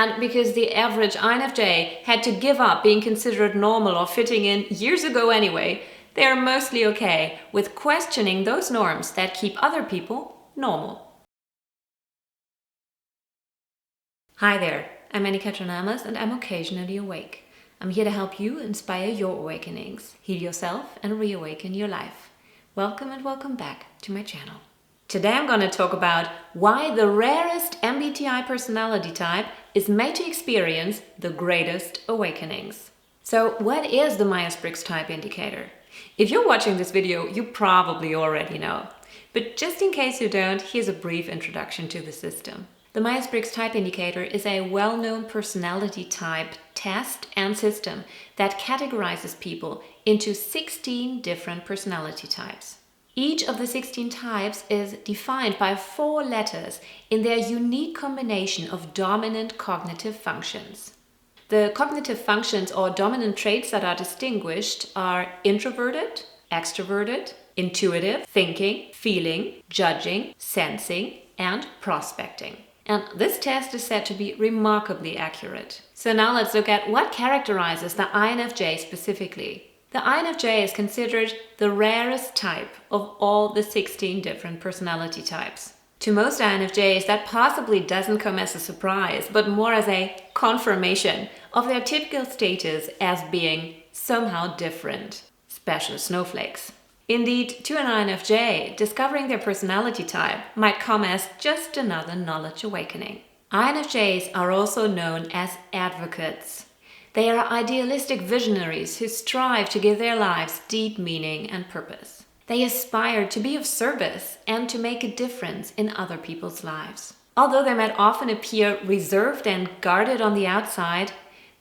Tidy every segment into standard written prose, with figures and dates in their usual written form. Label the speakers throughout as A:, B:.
A: And because the average INFJ had to give up being considered normal or fitting in years ago anyway, they are mostly okay with questioning those norms that keep other people normal. Hi there, I'm Anne-Katrin and I'm occasionally awake. I'm here to help you inspire your awakenings, heal yourself and reawaken your life. Welcome and welcome back to my channel. Today I'm going to talk about why the rarest MBTI personality type is made to experience the greatest awakenings. So what is the Myers-Briggs type indicator? If you're watching this video, you probably already know. But just in case you don't, here's a brief introduction to the system. The Myers-Briggs type indicator is a well-known personality type test and system that categorizes people into 16 different personality types. Each of the 16 types is defined by 4 letters in their unique combination of dominant cognitive functions. The cognitive functions or dominant traits that are distinguished are introverted, extroverted, intuitive, thinking, feeling, judging, sensing, and prospecting. And this test is said to be remarkably accurate. So now let's look at what characterizes the INFJ specifically. The INFJ is considered the rarest type of all the 16 different personality types. To most INFJs, that possibly doesn't come as a surprise, but more as a confirmation of their typical status as being somehow different, special snowflakes. Indeed, to an INFJ, discovering their personality type might come as just another knowledge awakening. INFJs are also known as advocates. They are idealistic visionaries who strive to give their lives deep meaning and purpose. They aspire to be of service and to make a difference in other people's lives. Although they might often appear reserved and guarded on the outside,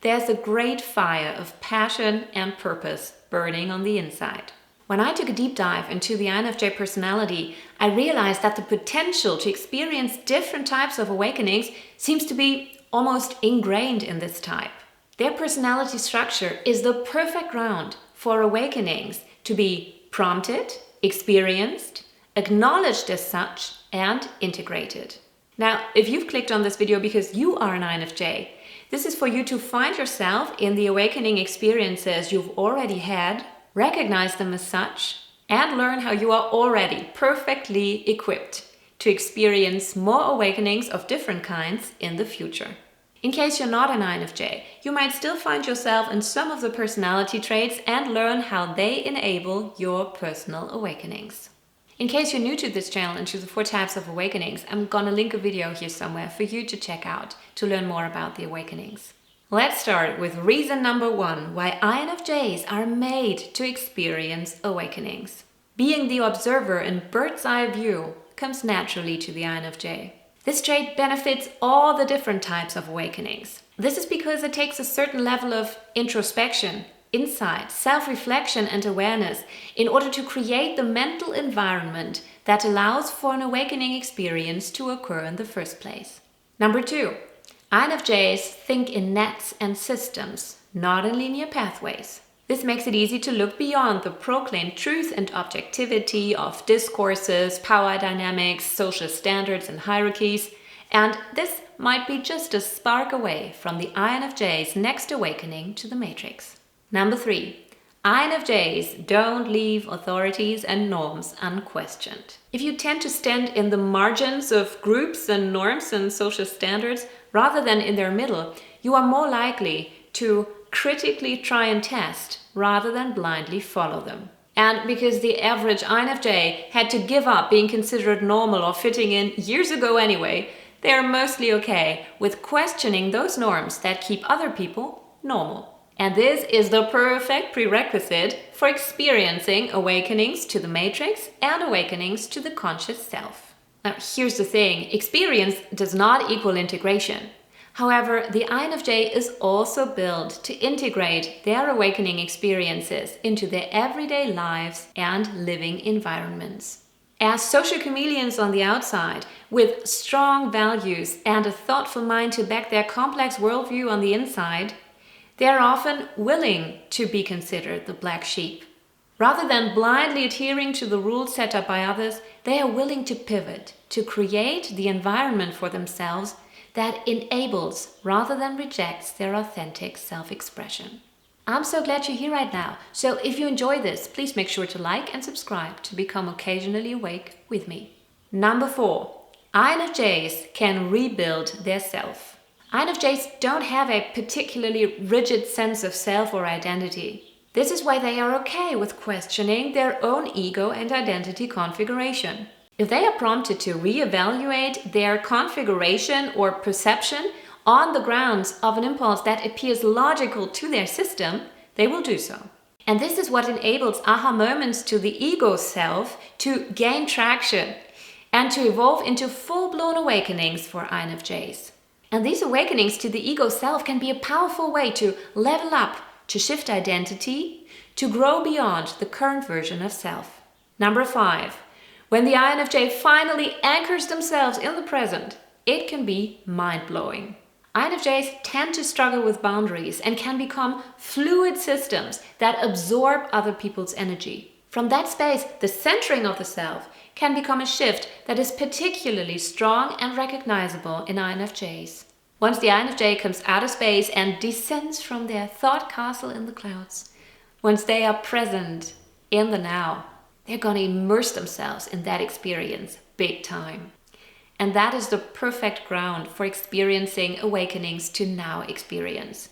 A: there's a great fire of passion and purpose burning on the inside. When I took a deep dive into the INFJ personality, I realized that the potential to experience different types of awakenings seems to be almost ingrained in this type. Their personality structure is the perfect ground for awakenings to be prompted, experienced, acknowledged as such, and integrated. Now, if you've clicked on this video because you are an INFJ, this is for you to find yourself in the awakening experiences you've already had, recognize them as such, and learn how you are already perfectly equipped to experience more awakenings of different kinds in the future. In case you're not an INFJ, you might still find yourself in some of the personality traits and learn how they enable your personal awakenings. In case you're new to this channel and to the 4 types of awakenings, I'm gonna link a video here somewhere for you to check out to learn more about the awakenings. Let's start with reason number 1 why INFJs are made to experience awakenings. Being the observer in bird's eye view comes naturally to the INFJ. This trait benefits all the different types of awakenings. This is because it takes a certain level of introspection, insight, self-reflection and awareness in order to create the mental environment that allows for an awakening experience to occur in the first place. Number 2, INFJs think in nets and systems, not in linear pathways. This makes it easy to look beyond the proclaimed truth and objectivity of discourses, power dynamics, social standards and hierarchies, and this might be just a spark away from the INFJ's next awakening to the matrix. Number 3, INFJs don't leave authorities and norms unquestioned. If you tend to stand in the margins of groups and norms and social standards rather than in their middle, you are more likely to critically try and test rather than blindly follow them. And because the average INFJ had to give up being considered normal or fitting in years ago anyway, they are mostly okay with questioning those norms that keep other people normal. And this is the perfect prerequisite for experiencing awakenings to the matrix and awakenings to the conscious self. Now, here's the thing, experience does not equal integration. However, the INFJ is also built to integrate their awakening experiences into their everyday lives and living environments. As social chameleons on the outside, with strong values and a thoughtful mind to back their complex worldview on the inside, they are often willing to be considered the black sheep. Rather than blindly adhering to the rules set up by others, they are willing to pivot, to create the environment for themselves that enables rather than rejects their authentic self-expression. I'm so glad you're here right now. So if you enjoy this, please make sure to like and subscribe to become occasionally awake with me. Number 4. INFJs can rebuild their self. INFJs don't have a particularly rigid sense of self or identity. This is why they are okay with questioning their own ego and identity configuration. If they are prompted to reevaluate their configuration or perception on the grounds of an impulse that appears logical to their system, they will do so. And this is what enables aha moments to the ego self to gain traction and to evolve into full-blown awakenings for INFJs. And these awakenings to the ego self can be a powerful way to level up, to shift identity, to grow beyond the current version of self. Number 5. When the INFJ finally anchors themselves in the present, it can be mind-blowing. INFJs tend to struggle with boundaries and can become fluid systems that absorb other people's energy. From that space, the centering of the self can become a shift that is particularly strong and recognizable in INFJs. Once the INFJ comes out of space and descends from their thought castle in the clouds, once they are present in the now, they're going to immerse themselves in that experience big time. And that is the perfect ground for experiencing awakenings to now experience.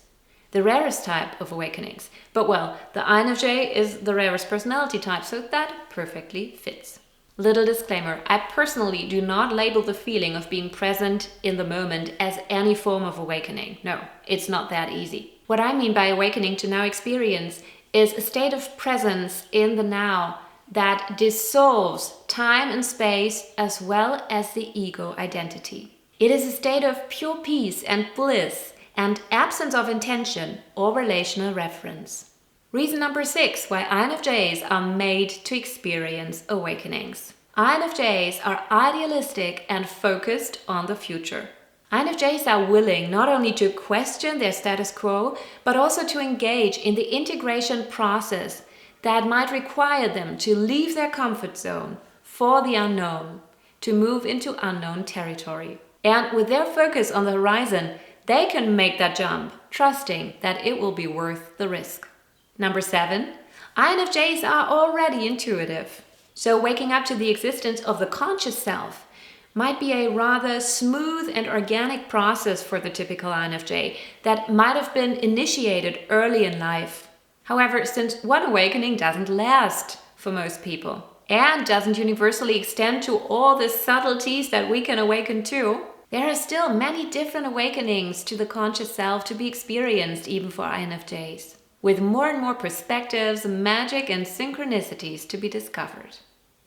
A: The rarest type of awakenings. But well, the INFJ is the rarest personality type, so that perfectly fits. Little disclaimer, I personally do not label the feeling of being present in the moment as any form of awakening. No, it's not that easy. What I mean by awakening to now experience is a state of presence in the now that dissolves time and space as well as the ego identity. It is a state of pure peace and bliss and absence of intention or relational reference. Reason number 6 why INFJs are made to experience awakenings. INFJs are idealistic and focused on the future. INFJs are willing not only to question their status quo, but also to engage in the integration process that might require them to leave their comfort zone for the unknown, to move into unknown territory. And with their focus on the horizon, they can make that jump, trusting that it will be worth the risk. Number 7, INFJs are already intuitive. So waking up to the existence of the conscious self might be a rather smooth and organic process for the typical INFJ that might have been initiated early in life. However, since one awakening doesn't last for most people and doesn't universally extend to all the subtleties that we can awaken to, there are still many different awakenings to the conscious self to be experienced even for INFJs, with more and more perspectives, magic and synchronicities to be discovered.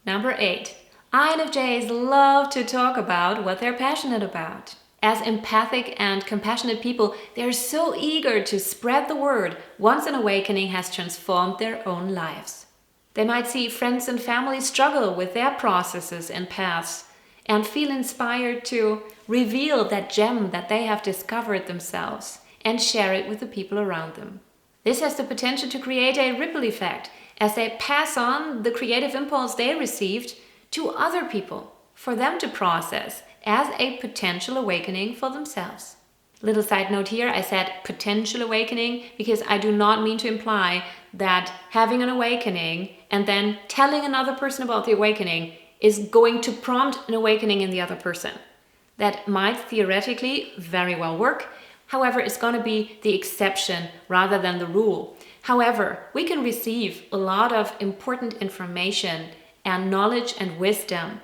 A: Number 8. INFJs love to talk about what they're passionate about. As empathic and compassionate people, they're so eager to spread the word once an awakening has transformed their own lives. They might see friends and family struggle with their processes and paths and feel inspired to reveal that gem that they have discovered themselves and share it with the people around them. This has the potential to create a ripple effect as they pass on the creative impulse they received to other people for them to process as a potential awakening for themselves. Little side note here, I said potential awakening because I do not mean to imply that having an awakening and then telling another person about the awakening is going to prompt an awakening in the other person. That might theoretically very well work. However, it's going to be the exception rather than the rule. However, we can receive a lot of important information and knowledge and wisdom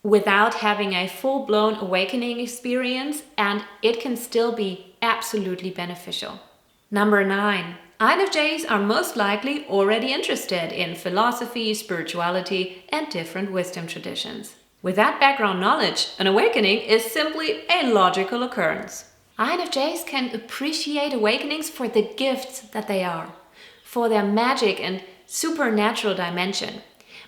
A: without having a full-blown awakening experience, and it can still be absolutely beneficial. Number 9. INFJs are most likely already interested in philosophy, spirituality, and different wisdom traditions. With that background knowledge, an awakening is simply a logical occurrence. INFJs can appreciate awakenings for the gifts that they are, for their magic and supernatural dimension.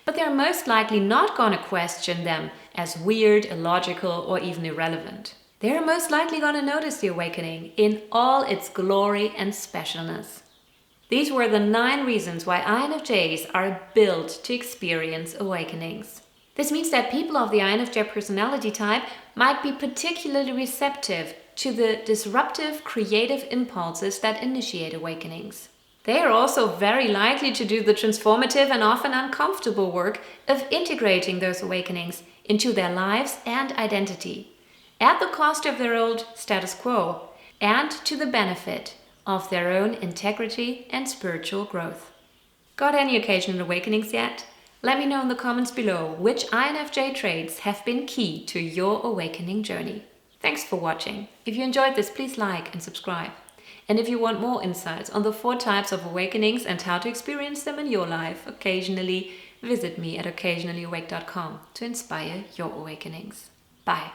A: But they're most likely not going to question them as weird, illogical, or even irrelevant. They're most likely going to notice the awakening in all its glory and specialness. These were the 9 reasons why INFJs are built to experience awakenings. This means that people of the INFJ personality type might be particularly receptive to the disruptive, creative impulses that initiate awakenings. They are also very likely to do the transformative and often uncomfortable work of integrating those awakenings into their lives and identity, at the cost of their old status quo, and to the benefit of their own integrity and spiritual growth. Got any occasional awakenings yet? Let me know in the comments below which INFJ traits have been key to your awakening journey. Thanks for watching. If you enjoyed this, please like and subscribe. And if you want more insights on the 4 types of awakenings and how to experience them in your life occasionally, visit me at occasionallyawake.com to inspire your awakenings. Bye.